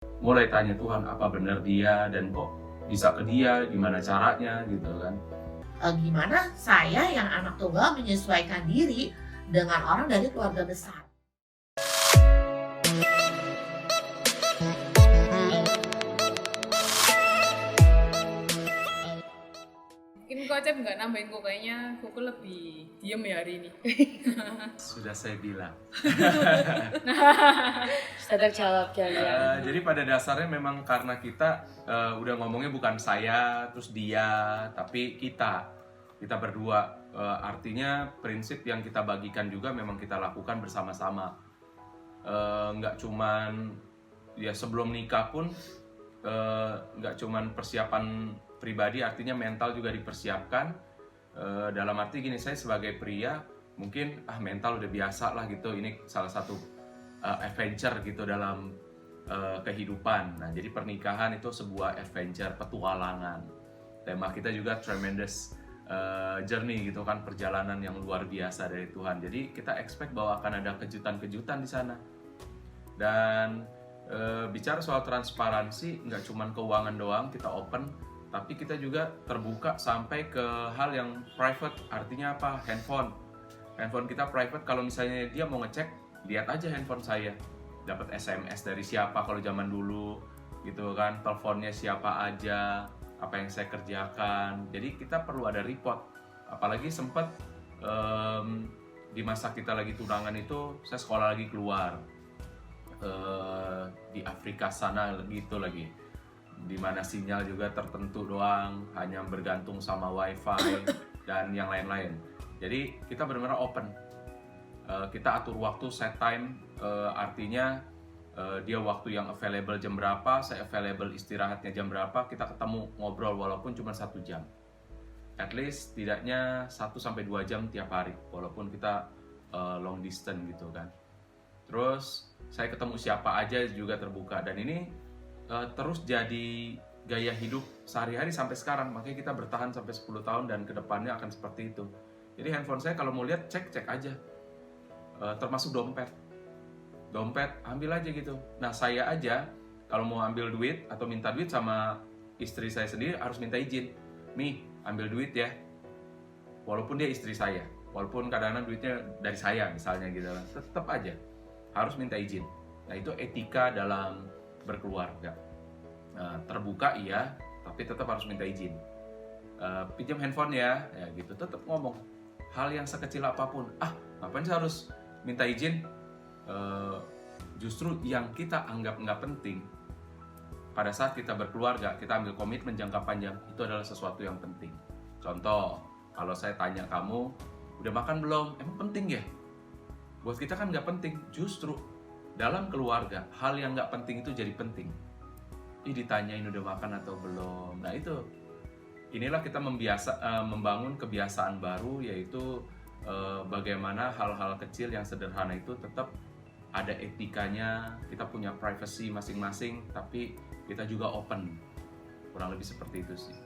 mulai tanya Tuhan apa benar dia dan kok bisa ke dia, gimana caranya gitu kan. Gimana saya yang anak tunggal menyesuaikan diri dengan orang dari keluarga besar. Mungkin Kocep nggak nambahin kok, kayaknya Koko lebih diem ya hari ini. Sudah saya bilang. Sudah terjawab jangan. Jadi pada dasarnya memang karena kita udah ngomongnya bukan saya terus dia, tapi kita berdua. Artinya prinsip yang kita bagikan juga memang kita lakukan bersama-sama. Nggak cuman ya sebelum nikah pun nggak cuman persiapan pribadi, artinya mental juga dipersiapkan. Dalam arti gini, saya sebagai pria mungkin mental udah biasa lah gitu, ini salah satu adventure gitu dalam kehidupan. Nah, jadi pernikahan itu sebuah adventure, petualangan. Tema kita juga tremendous journey gitu kan, perjalanan yang luar biasa dari Tuhan. Jadi kita expect bahwa akan ada kejutan-kejutan di sana. Dan bicara soal transparansi, nggak cuma keuangan doang kita open, tapi kita juga terbuka sampai ke hal yang private. Artinya apa? Handphone kita private. Kalau misalnya dia mau ngecek, lihat aja handphone saya, dapat SMS dari siapa kalau zaman dulu gitu kan, teleponnya siapa aja, apa yang saya kerjakan. Jadi kita perlu ada report. Apalagi sempat di masa kita lagi tunangan itu, saya sekolah lagi keluar di Afrika sana gitu lagi, dimana sinyal juga tertentu doang, hanya bergantung sama wifi dan yang lain-lain. Jadi kita benar-benar open. Kita atur waktu, set time, artinya dia waktu yang available jam berapa, saya available istirahatnya jam berapa, kita ketemu ngobrol walaupun cuma 1 jam. At least tidaknya 1-2 jam tiap hari, walaupun kita long distance gitu kan. Terus saya ketemu siapa aja juga terbuka, dan ini terus jadi gaya hidup sehari-hari sampai sekarang. Makanya kita bertahan sampai 10 tahun dan kedepannya akan seperti itu. Jadi handphone saya kalau mau lihat, cek aja, termasuk dompet ambil aja gitu. Nah, saya aja kalau mau ambil duit atau minta duit sama istri saya sendiri harus minta izin. Mi, ambil duit ya, walaupun dia istri saya, walaupun kadang-kadang duitnya dari saya misalnya gitu, tetap aja harus minta izin. Nah, itu etika dalam berkeluarga. Terbuka iya, tapi tetap harus minta izin. Pinjam handphone ya gitu, tetap ngomong. Hal yang sekecil apapun, ngapain sih harus minta izin? Justru yang kita anggap nggak penting, pada saat kita berkeluarga, kita ambil komitmen jangka panjang, itu adalah sesuatu yang penting. Contoh, kalau saya tanya kamu, udah makan belum? Emang penting ya? Buat kita kan nggak penting. Justru dalam keluarga, hal yang nggak penting itu jadi penting. Ditanyain udah makan atau belum. Nah, inilah kita membangun kebiasaan baru, yaitu bagaimana hal-hal kecil yang sederhana itu tetap ada etikanya. Kita punya privacy masing-masing, tapi kita juga open. Kurang lebih seperti itu sih.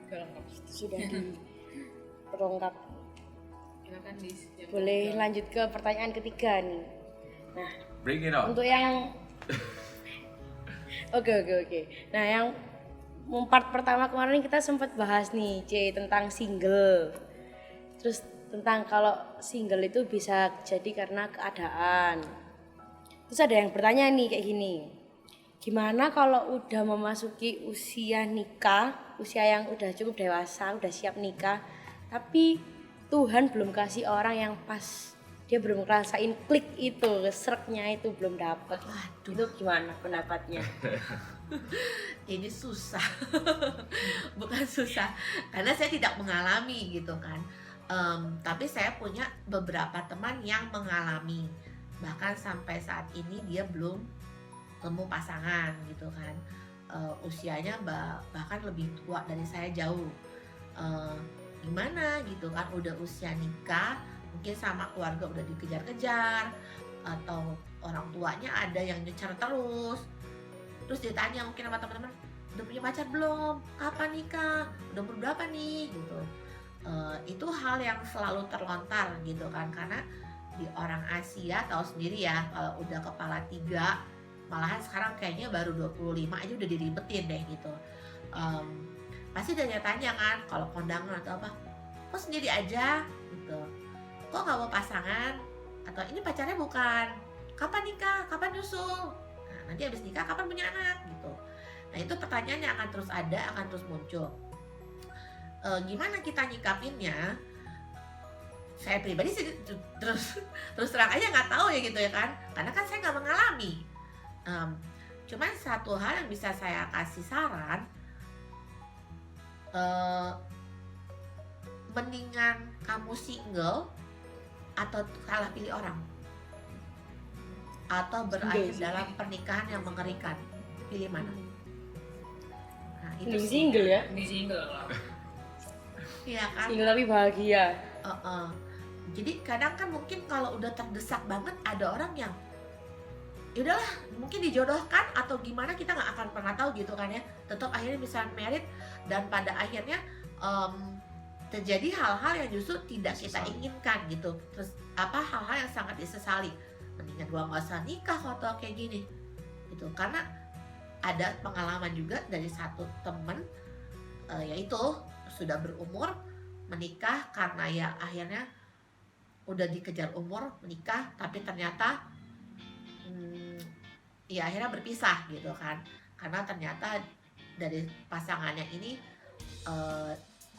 Lengkap. Sudah diperlengkap. Silakan Boleh lanjut ke pertanyaan ketiga nih. Nah, bring it on. Untuk yang Oke. Nah, yang part pertama kemarin kita sempat bahas nih, tentang single. Terus tentang kalau single itu bisa jadi karena keadaan. Terus ada yang bertanya nih kayak gini. Gimana kalau udah memasuki usia nikah, usia yang udah cukup dewasa, udah siap nikah, tapi Tuhan belum kasih orang yang pas, dia belum ngerasain klik itu, sereknya itu belum dapet. Waduh, Itu gimana pendapatnya? ini susah. Bukan susah, karena saya tidak mengalami gitu kan. Tapi saya punya beberapa teman yang mengalami. Bahkan sampai saat ini dia belum temu pasangan gitu kan. Usianya bahkan lebih tua dari saya jauh. Gimana gitu kan, udah usia nikah, mungkin sama keluarga udah dikejar-kejar, atau orang tuanya ada yang nyecar terus ditanya mungkin sama teman-teman, udah punya pacar belum, kapan nikah, udah umur berapa nih gitu. Itu hal yang selalu terlontar gitu kan, karena di orang Asia tahu sendiri ya, kalau udah kepala 3, malahan sekarang kayaknya baru 25 aja udah diribetin deh gitu. Pasti tanya-tanya kan kalau kondangan atau apa, kok sendiri aja gitu, kok nggak mau pasangan, atau ini pacarnya bukan, kapan nikah, kapan nyusul, nah, nanti habis nikah kapan punya anak gitu. Nah itu pertanyaannya akan terus ada, akan terus muncul. Gimana kita nyikapinnya? Saya pribadi sih terus terang aja nggak tahu ya gitu ya kan, karena kan saya nggak mengalami. Cuman satu hal yang bisa saya kasih saran, mendingan kamu single atau salah pilih orang, atau berakhir dalam pernikahan yang mengerikan, pilih mana? Nah itu Mending sih, single ya, Di single lah. iya kan. single tapi bahagia. Jadi kadang kan mungkin kalau udah terdesak banget, ada orang yang ya udahlah mungkin dijodohkan atau gimana, kita nggak akan pernah tahu gitu kan ya, tetap akhirnya bisa married dan pada akhirnya terjadi hal-hal yang justru tidak kita inginkan gitu. Terus hal-hal yang sangat disesali, mendingan gua nggak usah nikah kalau kayak gini gitu. Karena ada pengalaman juga dari satu temen, yaitu sudah berumur menikah karena ya akhirnya udah dikejar umur menikah, tapi ternyata ya akhirnya berpisah gitu kan, karena ternyata dari pasangannya ini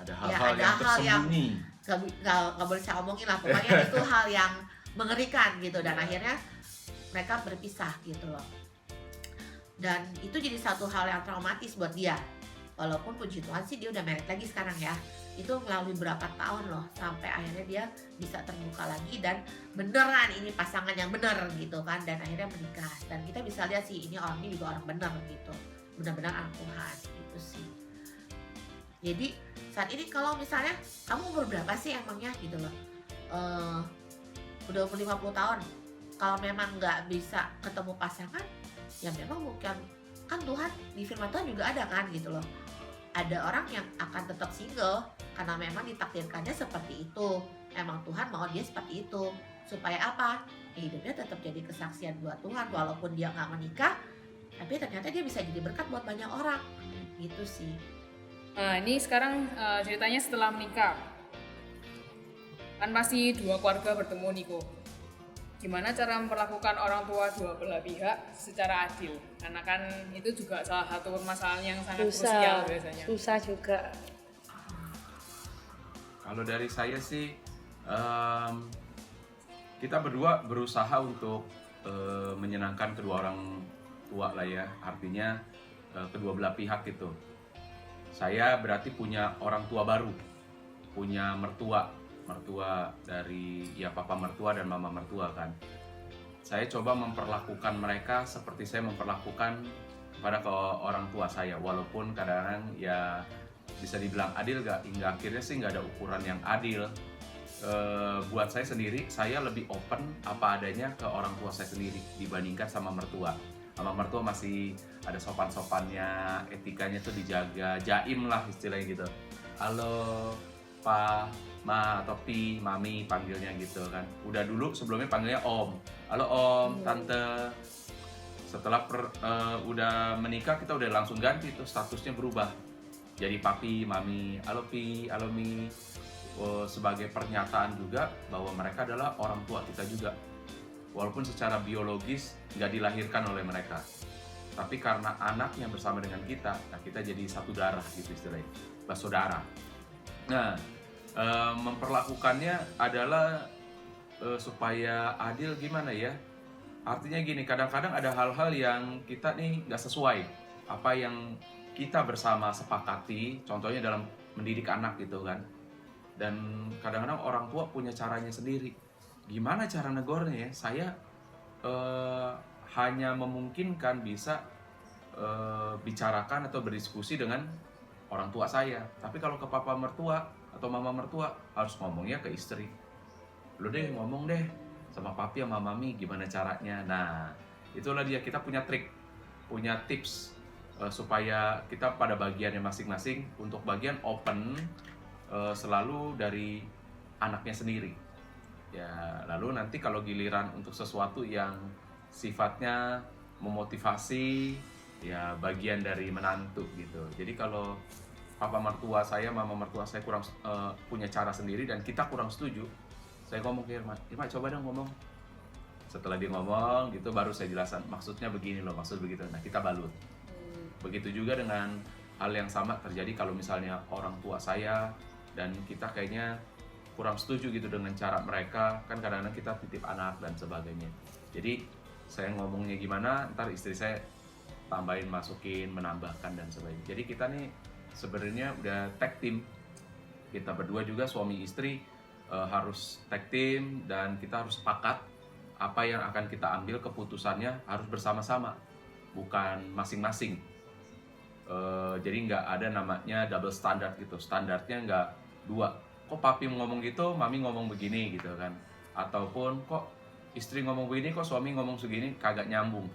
Ada ya hal-hal ada yang hal yang tersembunyi. nggak boleh saya omongin lah, pokoknya itu hal yang mengerikan gitu, dan akhirnya mereka berpisah gitu loh. Dan itu jadi satu hal yang traumatis buat dia, walaupun puji Tuhan sih dia udah married lagi sekarang ya. Itu melalui berapa tahun loh sampai akhirnya dia bisa terbuka lagi dan beneran ini pasangan yang bener gitu kan, dan akhirnya menikah. Dan kita bisa lihat sih ini orangnya juga orang bener gitu, benar-benar anak Tuhan gitu sih. Jadi saat ini kalau misalnya kamu umur berapa sih emangnya gitu loh, udah umur 50 tahun, kalau memang nggak bisa ketemu pasangan, ya memang bukan, kan Tuhan di firman Tuhan juga ada kan gitu loh, ada orang yang akan tetap single karena memang ditakdirkannya seperti itu, emang Tuhan mau dia seperti itu, supaya apa? Hidupnya tetap jadi kesaksian buat Tuhan, walaupun dia nggak menikah, tapi ternyata dia bisa jadi berkat buat banyak orang gitu sih. Nah ini sekarang ceritanya setelah menikah, kan pasti dua keluarga bertemu nih kok. Gimana cara memperlakukan orang tua dua belah pihak secara adil? Karena kan itu juga salah satu permasalahan yang sangat krusial biasanya. Susah juga. Kalau dari saya sih, kita berdua berusaha untuk menyenangkan kedua orang tua lah ya, artinya kedua belah pihak gitu. Saya berarti punya orang tua baru, punya mertua dari ya papa mertua dan mama mertua kan. Saya coba memperlakukan mereka seperti saya memperlakukan kepada ke orang tua saya, walaupun kadang-kadang ya bisa dibilang adil gak, hingga akhirnya sih nggak ada ukuran yang adil. Buat saya sendiri, saya lebih open apa adanya ke orang tua saya sendiri dibandingkan sama mertua. Sama mertua masih ada sopan-sopannya, etikanya tuh dijaga, jaim lah istilahnya gitu. Halo Pak, Ma atau Pi, Mami panggilnya gitu kan. Udah dulu sebelumnya panggilnya Om. Halo Om, Tante. Setelah udah menikah kita udah langsung ganti tuh, statusnya berubah. Jadi Papi, Mami, halo Pi, halo Mi. Sebagai pernyataan juga bahwa mereka adalah orang tua kita juga. Walaupun secara biologis nggak dilahirkan oleh mereka, tapi karena anaknya bersama dengan kita, nah kita jadi satu darah gitu istilahnya, bersaudara. Nah, memperlakukannya adalah supaya adil gimana ya? Artinya gini, kadang-kadang ada hal-hal yang kita nih nggak sesuai apa yang kita bersama sepakati, contohnya dalam mendidik anak gitu kan. Dan kadang-kadang orang tua punya caranya sendiri. Gimana cara negornya ya? Saya hanya memungkinkan bisa bicarakan atau berdiskusi dengan orang tua saya. Tapi kalau ke papa mertua atau mama mertua, harus ngomongnya ke istri. Lu deh ngomong deh sama papi sama mami gimana caranya. Nah, itulah dia, kita punya trik, punya tips supaya kita pada bagiannya masing-masing. Untuk bagian open selalu dari anaknya sendiri. Ya, lalu nanti kalau giliran untuk sesuatu yang sifatnya memotivasi, ya bagian dari menantu gitu. Jadi kalau papa mertua saya, mama mertua saya kurang punya cara sendiri dan kita kurang setuju, saya ngomong ke Irma, Irma coba dong ngomong. Setelah dia ngomong gitu baru saya jelaskan maksudnya begini loh, maksud begitu. Nah, kita balut. Begitu juga dengan hal yang sama terjadi kalau misalnya orang tua saya dan kita kayaknya kurang setuju gitu dengan cara mereka, kan kadang-kadang kita titip anak dan sebagainya. Jadi saya ngomongnya gimana, ntar istri saya tambahin, masukin, menambahkan dan sebagainya. Jadi kita nih sebenarnya udah tag team. Kita berdua juga suami istri harus tag team dan kita harus sepakat apa yang akan kita ambil keputusannya harus bersama-sama, bukan masing-masing. Jadi nggak ada namanya double standard gitu, standarnya nggak dua. Kok papi ngomong gitu, mami ngomong begini gitu kan? Ataupun kok istri ngomong begini, kok suami ngomong segini, kagak nyambung.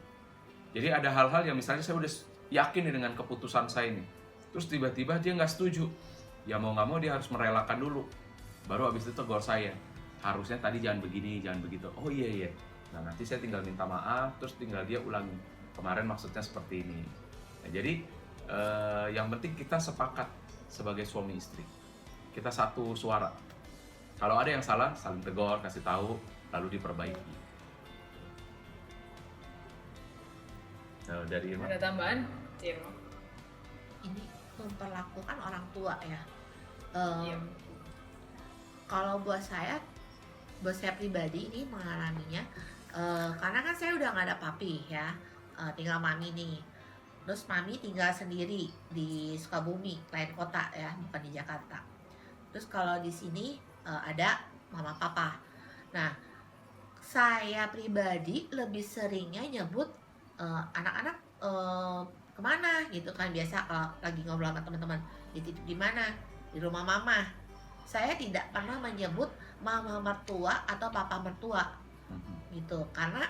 Jadi ada hal-hal yang misalnya saya udah yakin nih dengan keputusan saya ini, terus tiba-tiba dia nggak setuju, ya mau nggak mau dia harus merelakan dulu, baru habis itu tegur saya, harusnya tadi jangan begini, jangan begitu. Oh iya iya. Nah nanti saya tinggal minta maaf, terus tinggal dia ulangi, kemarin maksudnya seperti ini. Nah, jadi yang penting kita sepakat sebagai suami istri, kita satu suara. Kalau ada yang salah, saling tegur, kasih tahu, lalu diperbaiki. Nah, dari Irma. Ada tambahan? Cir. Ini memperlakukan orang tua ya. Iya. Kalau buat saya pribadi ini mengalaminya, karena kan saya udah nggak ada papi ya, tinggal mami nih. Terus mami tinggal sendiri di Sukabumi, lain kota ya, bukan di Jakarta. Terus kalau di sini ada mama papa. Nah, saya pribadi lebih seringnya nyebut anak-anak kemana gitu kan, biasa kalau lagi ngobrol sama teman-teman, dititip di mana, di rumah mama. Saya tidak pernah menyebut mama mertua atau papa mertua gitu, karena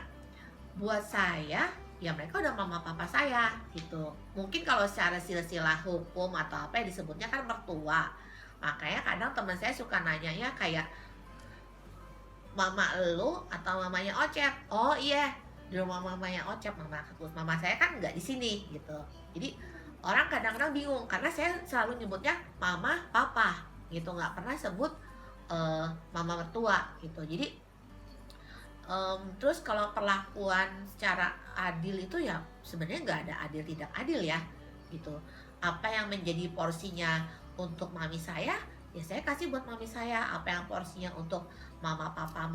buat saya ya mereka udah mama papa saya gitu. Mungkin kalau secara silsilah hukum atau apa yang disebutnya kan mertua. Makanya kadang teman saya suka nanyanya kayak mama elu atau mamanya Ocep. Oh iya, di rumah mamanya Ocep, mama saya kan nggak di sini gitu. Jadi orang kadang-kadang bingung karena saya selalu nyebutnya mama papa gitu, nggak pernah sebut mama mertua gitu. Jadi terus kalau perlakuan secara adil itu ya sebenarnya nggak ada adil tidak adil ya gitu. Apa yang menjadi porsinya untuk mami saya ya saya kasih buat mami saya. Apa yang porsinya untuk mama papa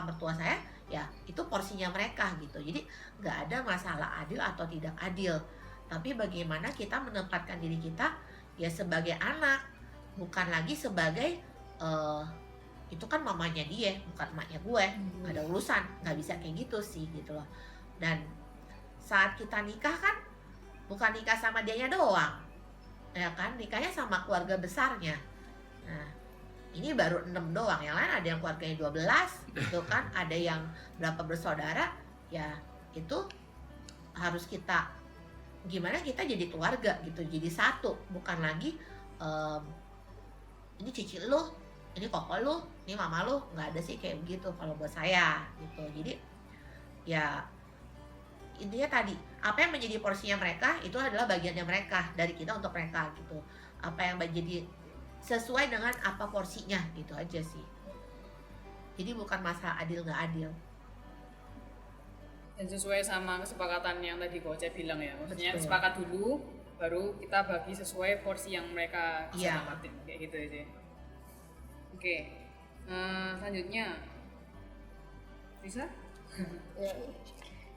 mertua saya ya itu porsinya mereka gitu. Jadi nggak ada masalah adil atau tidak adil, tapi bagaimana kita menempatkan diri kita ya sebagai anak, bukan lagi sebagai itu kan mamanya dia, bukan emaknya gue. Gak ada urusan, nggak bisa kayak gitu sih gitu loh. Dan saat kita nikah kan bukan nikah sama dianya doang, ya kan, nikahnya sama keluarga besarnya. Nah ini baru 6 doang, yang lain ada yang keluarganya 12 gitu kan, ada yang berapa bersaudara. Ya itu harus kita gimana kita jadi keluarga gitu, jadi satu, bukan lagi ini cici lu, ini koko lu, ini mama lu. Nggak ada sih kayak begitu kalau buat saya gitu. Jadi ya intinya tadi, apa yang menjadi porsinya mereka itu adalah bagiannya mereka, dari kita untuk mereka gitu. Apa yang menjadi sesuai dengan apa porsinya gitu aja sih. Jadi bukan masalah adil nggak adil. Dan sesuai sama kesepakatan yang tadi Koce bilang ya, maksudnya Betul. sepakat dulu, baru kita bagi sesuai porsi yang mereka bisa Iya. dapatin, kayak gitu aja. Oke, selanjutnya bisa?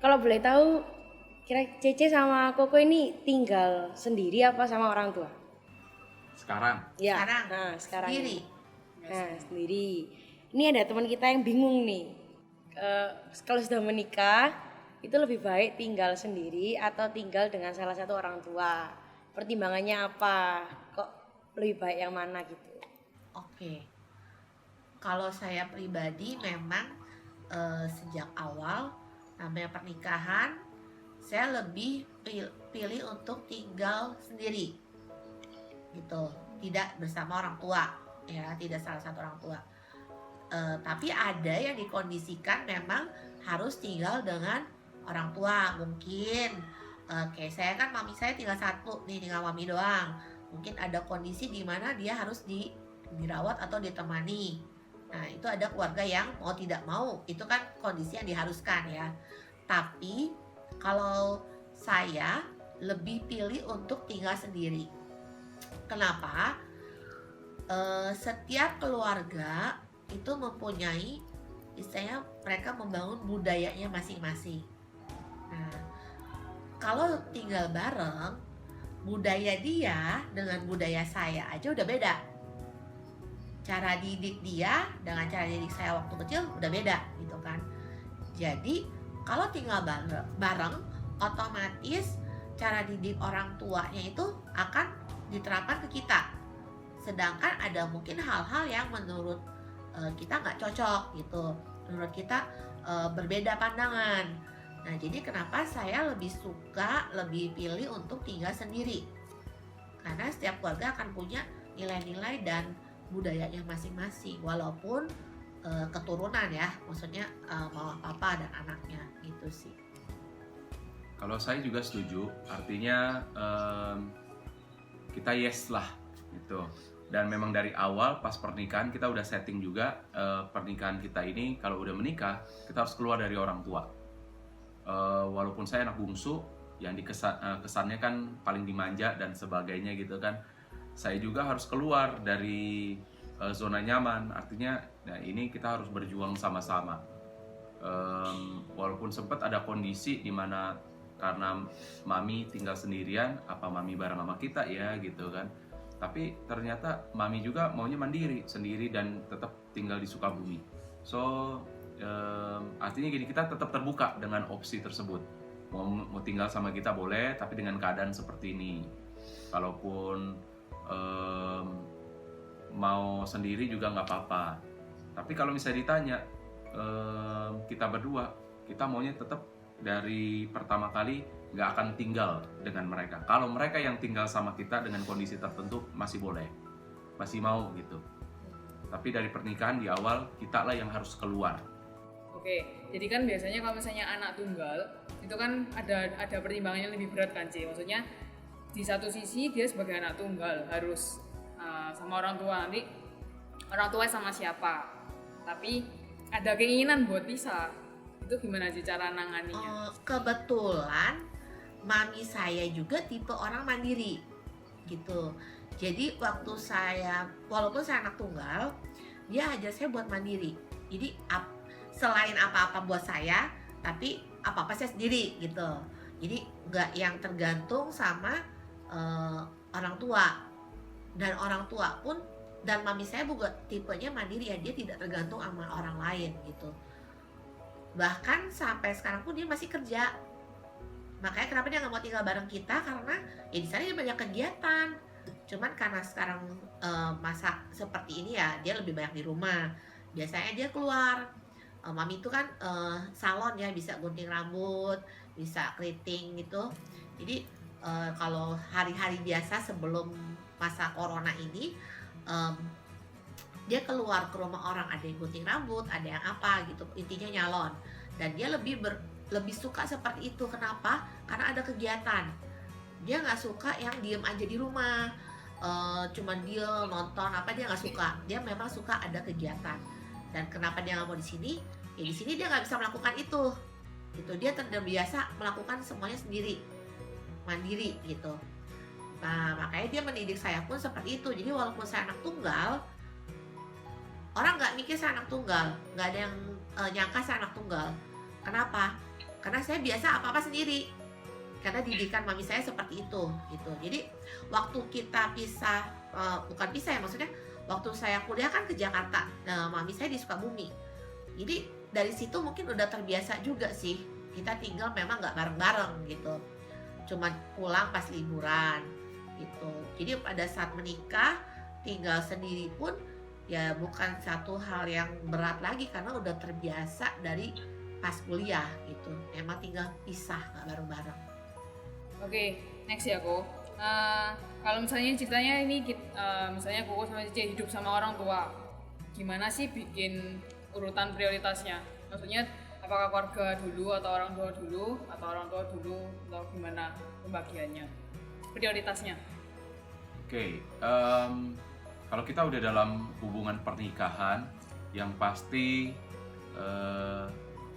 Kalau boleh tahu, kira Cece sama Koko ini tinggal sendiri apa sama orang tua? Sekarang Ya. Sekarang Nah, sekarang sendiri. Nah, sendiri. Ini ada teman kita yang bingung nih. Kalau sudah menikah, itu lebih baik tinggal sendiri atau tinggal dengan salah satu orang tua? Pertimbangannya apa? Kok lebih baik yang mana gitu? Oke. Kalau saya pribadi memang sejak awal namanya pernikahan, saya lebih pilih untuk tinggal sendiri gitu, tidak bersama orang tua ya, tidak salah satu orang tua. Tapi ada yang dikondisikan memang harus tinggal dengan orang tua. Mungkin kayak saya kan mami saya tinggal satu nih, tinggal mami doang. Mungkin ada kondisi di mana dia harus dirawat atau ditemani. Nah, itu ada keluarga yang mau tidak mau, itu kan kondisi yang diharuskan ya. Tapi kalau saya lebih pilih untuk tinggal sendiri. Kenapa? Setiap keluarga itu mempunyai, istilahnya mereka membangun budayanya masing-masing. Nah, kalau tinggal bareng, budaya dia dengan budaya saya aja udah beda. Cara didik dia dengan cara didik saya waktu kecil udah beda gitu kan. Jadi kalau tinggal bareng, otomatis cara didik orang tuanya itu akan diterapkan ke kita. Sedangkan ada mungkin hal-hal yang menurut kita nggak cocok gitu, menurut kita berbeda pandangan. Nah, jadi kenapa saya lebih pilih untuk tinggal sendiri? Karena setiap keluarga akan punya nilai-nilai dan budayanya masing-masing, walaupun keturunan ya, maksudnya mama papa dan anaknya gitu sih. Kalau saya juga setuju, artinya kita yes lah gitu. Dan memang dari awal pas pernikahan kita udah setting juga pernikahan kita ini kalau udah menikah kita harus keluar dari orang tua. Walaupun saya anak bungsu yang kesannya kan paling dimanja dan sebagainya gitu kan, saya juga harus keluar dari zona nyaman. Artinya nah ini kita harus berjuang sama-sama. Walaupun sempat ada kondisi di mana karena mami tinggal sendirian, apa mami bareng sama kita ya gitu kan. Tapi ternyata mami juga maunya mandiri sendiri dan tetap tinggal di Sukabumi. So artinya gini, kita tetap terbuka dengan opsi tersebut. Mau tinggal sama kita boleh, tapi dengan keadaan seperti ini. Kalaupun mau sendiri juga nggak apa-apa. Tapi kalau misalnya ditanya kita berdua, kita maunya tetap dari pertama kali nggak akan tinggal dengan mereka. Kalau mereka yang tinggal sama kita dengan kondisi tertentu masih boleh, masih mau gitu. Tapi dari pernikahan di awal kita lah yang harus keluar. Oke, jadi kan biasanya kalau misalnya anak tunggal itu kan ada pertimbangannya lebih berat kan, Ci? Maksudnya di satu sisi dia sebagai anak tunggal harus sama orang tua, nanti orang tua sama siapa, tapi ada keinginan buat pisah. Itu gimana sih cara nanganinya? Kebetulan mami saya juga tipe orang mandiri gitu. Jadi waktu walaupun saya anak tunggal, dia ajar saya buat mandiri. Jadi selain apa-apa buat saya, tapi apa-apa saya sendiri gitu. Jadi nggak yang tergantung sama orang tua. Dan orang tua pun, dan mami saya juga tipenya mandiri ya, dia tidak tergantung sama orang lain gitu. Bahkan sampai sekarang pun dia masih kerja. Makanya kenapa dia nggak mau tinggal bareng kita, karena ya di sana dia banyak kegiatan. Cuman karena sekarang masa seperti ini ya, dia lebih banyak di rumah. Biasanya dia keluar. Mami itu kan salon ya, bisa gunting rambut, bisa keriting gitu. Jadi kalau hari-hari biasa sebelum masa corona ini, dia keluar ke rumah orang, ada yang gunting rambut, ada yang apa gitu, intinya nyalon. Dan dia lebih suka seperti itu. Kenapa? Karena ada kegiatan. Dia nggak suka yang diem aja di rumah, cuman dia nonton apa, dia nggak suka. Dia memang suka ada kegiatan. Dan kenapa dia nggak mau di sini? Ya di sini dia nggak bisa melakukan itu. Gitu, dia terbiasa melakukan semuanya sendiri, mandiri gitu. Nah, makanya dia mendidik saya pun seperti itu. Jadi walaupun saya anak tunggal, orang nggak mikir saya anak tunggal, nggak ada yang nyangka saya anak tunggal. Kenapa? Karena saya biasa apa-apa sendiri. Karena didikan mami saya seperti itu, gitu. Jadi waktu kita pisah, bukan pisah ya, maksudnya waktu saya kuliah kan ke Jakarta, nah, mami saya di Sukabumi. Jadi dari situ mungkin udah terbiasa juga sih. Kita tinggal memang nggak bareng-bareng gitu. Cuman pulang pas liburan gitu. Jadi pada saat menikah tinggal sendiri pun ya bukan satu hal yang berat lagi, karena udah terbiasa dari pas kuliah gitu. Emang tinggal pisah, nggak bareng-bareng. Oke, next ya Ko. Kalau misalnya ceritanya ini misalnya Koko sama Cici hidup sama orang tua, gimana sih bikin urutan prioritasnya? Maksudnya apakah keluarga dulu atau orang tua dulu atau gimana pembagiannya? Prioritasnya. Oke, kalau kita udah dalam hubungan pernikahan, yang pasti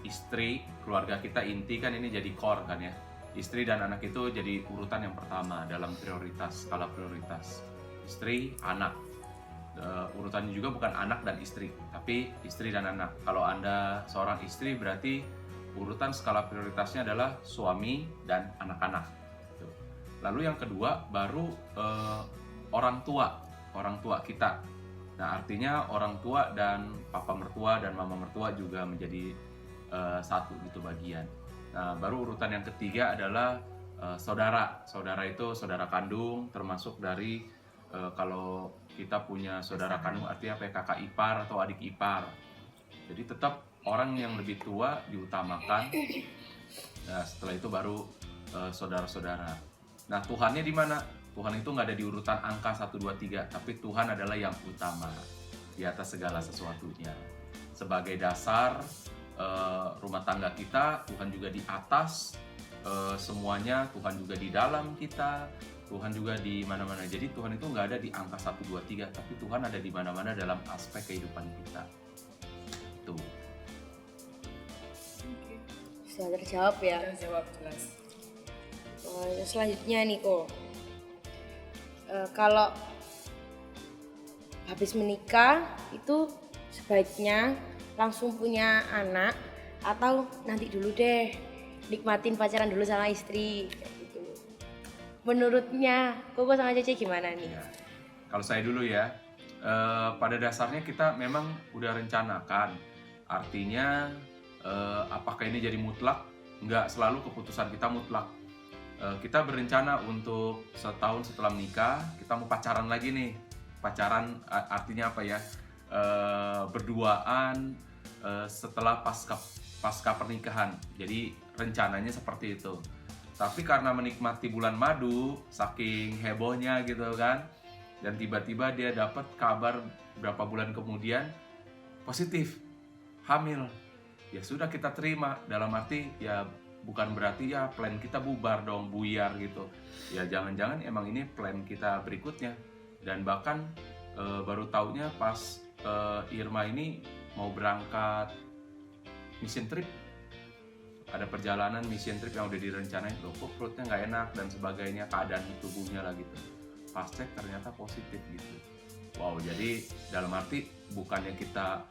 istri, keluarga kita inti kan ini jadi core kan ya. Istri dan anak itu jadi urutan yang pertama dalam prioritas, skala prioritas. Istri, anak. Urutannya juga bukan anak dan istri, tapi istri dan anak. Kalau Anda seorang istri berarti urutan skala prioritasnya adalah suami dan anak-anak. Gitu. Lalu yang kedua baru orang tua kita. Nah artinya orang tua dan papa mertua dan mama mertua juga menjadi satu gitu bagian. Nah baru urutan yang ketiga adalah saudara. Saudara itu saudara kandung, termasuk dari kalau kita punya saudara kandung artinya apa ya, kakak ipar atau adik ipar. Jadi tetap orang yang lebih tua diutamakan. Nah setelah itu baru saudara-saudara. Nah Tuhannya di mana? Tuhan itu nggak ada di urutan angka 1, 2, 3, tapi Tuhan adalah yang utama di atas segala sesuatunya. Sebagai dasar rumah tangga kita, Tuhan juga di atas semuanya, Tuhan juga di dalam kita, Tuhan juga di mana-mana. Jadi Tuhan itu nggak ada di angka 1, 2, 3, tapi Tuhan ada di mana-mana dalam aspek kehidupan kita. Itu. Sudah terjawab ya. Udah jawab jelas. Selanjutnya nih kok, kalau habis menikah itu sebaiknya langsung punya anak atau nanti dulu deh nikmatin pacaran dulu sama istri kayak gitu. Menurutnya Koko sama Cece gimana nih? Ya. Kalau saya dulu ya, pada dasarnya kita memang udah rencanakan. Artinya apakah ini jadi mutlak? Nggak selalu keputusan kita mutlak. Kita berencana untuk setahun setelah menikah, kita mau pacaran lagi nih. Pacaran artinya apa ya? Berduaan setelah pasca pernikahan. Jadi rencananya seperti itu. Tapi karena menikmati bulan madu, saking hebohnya gitu kan, dan tiba-tiba dia dapat kabar berapa bulan kemudian positif, hamil. Ya sudah kita terima, dalam arti ya bukan berarti ya plan kita bubar dong, buyar gitu. Ya jangan-jangan emang ini plan kita berikutnya. Dan bahkan baru taunya pas Irma ini mau berangkat mission trip, ada perjalanan mission trip yang udah direncanain, loh kok perutnya nggak enak dan sebagainya, keadaan tubuhnya lah gitu. Pas cek ternyata positif gitu. Wow, jadi dalam arti bukannya kita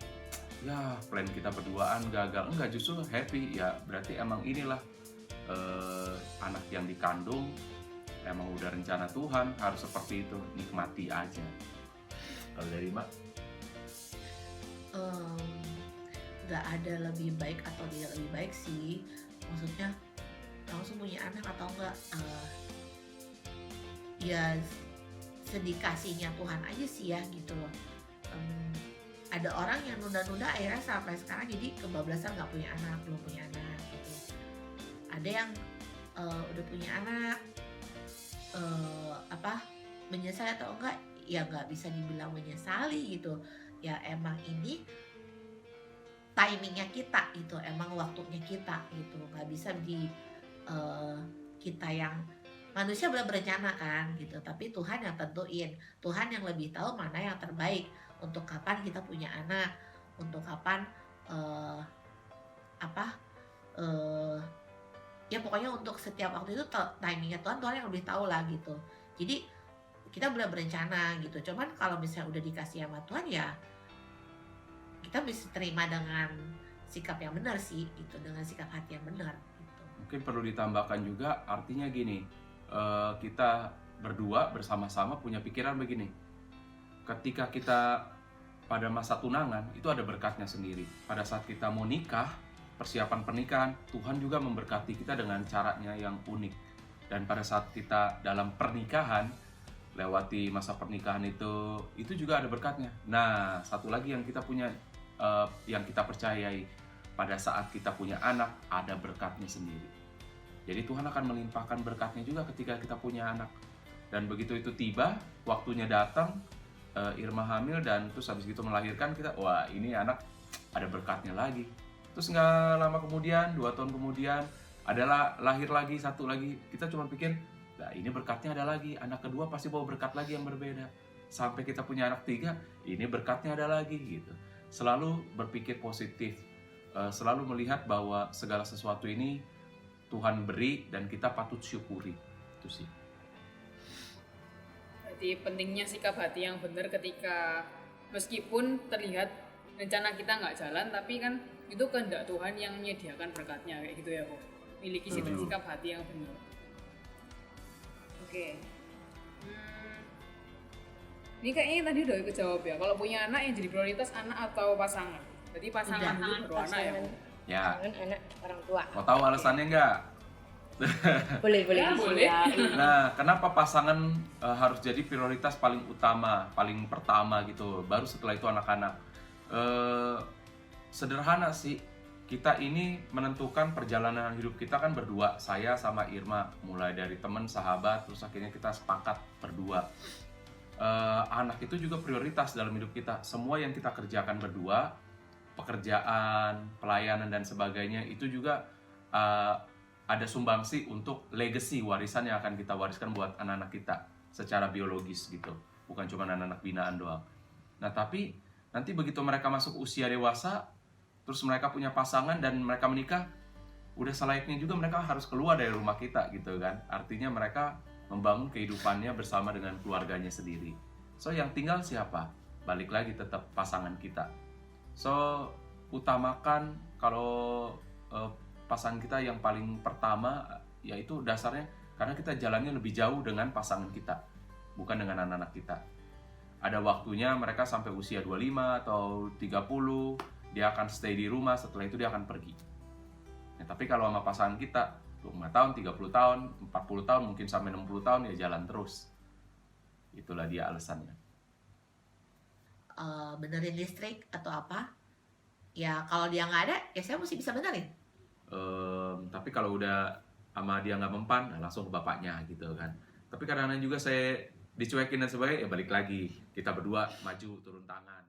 ya plan kita berduaan gagal, enggak, justru happy. Ya berarti emang inilah anak yang dikandung, emang udah rencana Tuhan harus seperti itu, nikmati aja. Kalau dari Mbak? Nggak ada lebih baik atau tidak lebih baik sih, maksudnya langsung punya anak atau enggak, ya sedikasinya Tuhan aja sih ya gitu loh. Ada orang yang nunda-nunda akhirnya sampai sekarang jadi kebablasan, nggak punya anak, belum punya anak gitu. Ada yang udah punya anak, menyesal atau enggak, ya nggak bisa dibilang menyesali gitu. Ya emang ini timingnya kita gitu, emang waktunya kita gitu, nggak bisa di kita yang manusia belum berencana kan gitu, tapi Tuhan yang tentuin, Tuhan yang lebih tahu mana yang terbaik untuk kapan kita punya anak, untuk kapan ya pokoknya untuk setiap waktu itu timingnya Tuhan yang lebih tahu lah gitu. Jadi kita belum berencana gitu, cuman kalau misalnya udah dikasih sama Tuhan ya kita bisa terima dengan sikap yang benar sih gitu, dengan sikap hati yang benar gitu. Mungkin perlu ditambahkan juga, artinya gini, kita berdua bersama-sama punya pikiran begini, ketika kita pada masa tunangan itu ada berkatnya sendiri. Pada saat kita mau nikah, persiapan pernikahan, Tuhan juga memberkati kita dengan caranya yang unik. Dan pada saat kita dalam pernikahan, lewati masa pernikahan itu juga ada berkatnya. Nah, satu lagi yang kita punya, yang kita percayai, pada saat kita punya anak ada berkatnya sendiri. Jadi Tuhan akan melimpahkan berkatnya juga ketika kita punya anak. Dan begitu itu tiba, waktunya datang, Irma hamil dan terus habis gitu melahirkan, kita wah ini anak ada berkatnya lagi. Terus nggak lama kemudian, 2 tahun kemudian adalah lahir lagi satu lagi, kita cuma pikir, nah ini berkatnya ada lagi, anak kedua pasti bawa berkat lagi yang berbeda. Sampai kita punya anak 3, ini berkatnya ada lagi gitu. Selalu berpikir positif, selalu melihat bahwa segala sesuatu ini Tuhan beri dan kita patut syukuri. Itu sih. Berarti pentingnya sikap hati yang benar ketika meskipun terlihat rencana kita nggak jalan, tapi kan itu kehendak Tuhan yang menyediakan berkatnya kayak gitu ya kok. Miliki Setuju. sikap hati yang benar. Oke. Ini kayaknya tadi udah kejawab ya. Kalau punya anak yang jadi prioritas anak atau pasangan? Berarti pasangan Udah. dulu baru anak ya. Pasangan, Bu? Ya, pasangan anak orang tua. mau tahu alasannya nggak? Boleh Ya, boleh. Nah, kenapa pasangan harus jadi prioritas paling utama, paling pertama gitu, baru setelah itu anak-anak? Sederhana sih, kita ini menentukan perjalanan hidup kita kan berdua, saya sama Irma, mulai dari teman, sahabat, terus akhirnya kita sepakat berdua. Anak itu juga prioritas dalam hidup kita. Semua yang kita kerjakan berdua, pekerjaan, pelayanan dan sebagainya, itu juga ada sumbangsi untuk legacy, warisan yang akan kita wariskan buat anak-anak kita secara biologis gitu, bukan cuma anak-anak binaan doang. Nah tapi nanti begitu mereka masuk usia dewasa, terus mereka punya pasangan dan mereka menikah, udah selayaknya juga mereka harus keluar dari rumah kita gitu kan. Artinya mereka membangun kehidupannya bersama dengan keluarganya sendiri. So yang tinggal siapa? Balik lagi tetap pasangan kita. So utamakan kalau pasangan kita yang paling pertama, yaitu dasarnya karena kita jalannya lebih jauh dengan pasangan kita, bukan dengan anak-anak kita. Ada waktunya mereka sampai usia 25 atau 30, dia akan stay di rumah, setelah itu dia akan pergi. Nah, tapi kalau sama pasangan kita 25 tahun, 30 tahun, 40 tahun, mungkin sampai 60 tahun ya jalan terus. Itulah dia alasannya. Benerin listrik atau apa? Ya kalau dia nggak ada, ya saya mesti bisa benerin. Tapi kalau udah sama dia nggak mempan, nah langsung ke bapaknya gitu kan. Tapi kadang-kadang juga saya dicuekin dan sebagainya, ya balik lagi kita berdua maju turun tangan.